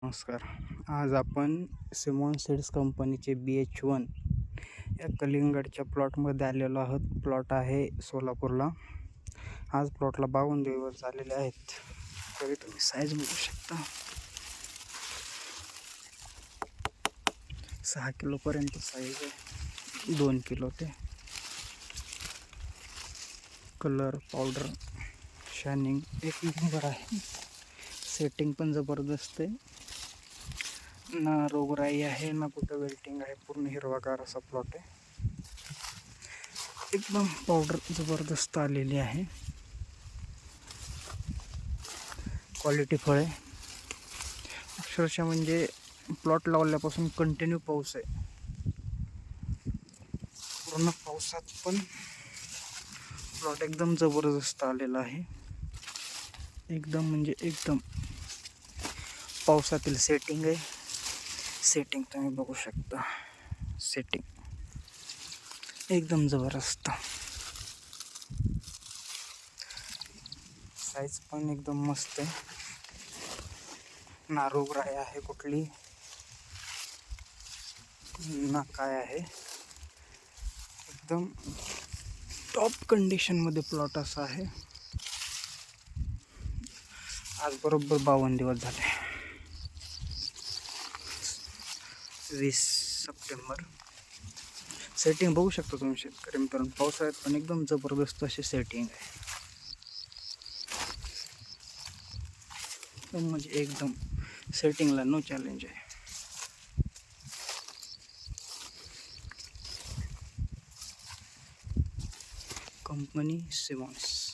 नमस्कार. आज आपण सिमॉन सीड्स कंपनीचे BH1 या कलिंगडच्या प्लॉटमध्ये आलेलो आहोत. प्लॉट आहे सोलापूरला. आज प्लॉटला 52 दिवस झालेले आहेत. तरी तुम्ही साईज बघू शकता. 6 किलोपर्यंत साईज आहे. 2 किलो ते. कलर, पावडर, शायनिंग एक नंबर आहे. सेटिंग पण जबरदस्त आहे. ना रोगराई आहे ना कुठं वेल्टिंग आहे. पूर्ण हिरवागार असा प्लॉट आहे. एकदम पावडर जबरदस्त आलेली आहे. क्वालिटी फळ आहे. अक्षरशः म्हणजे प्लॉट लावल्यापासून कंटिन्यू पाऊस आहे. पूर्ण पावसात पण प्लॉट एकदम जबरदस्त आलेला आहे. एकदम म्हणजे एकदम पावसातील सेटिंग आहे. सेटिंग तुम्ही बघू शकता. सेटिंग एकदम जबरदस्त. साईज पण एकदम मस्त आहे. ना रोगराई आहे कुठली ना काय आहे. एकदम टॉप कंडिशन मध्ये प्लॉट असा आहे. आज बरोबर 52 दिवस झाले. 20 सप्टेंबर. सेटिंग बघू शकता तुम्ही शेतकरी मित्रांनो. पावसाळ्यात पण एकदम जबरदस्त अशी सेटिंग आहे. एकदम म्हणजे एकदम सेटिंगला नो चॅलेंज आहे. Company Simons.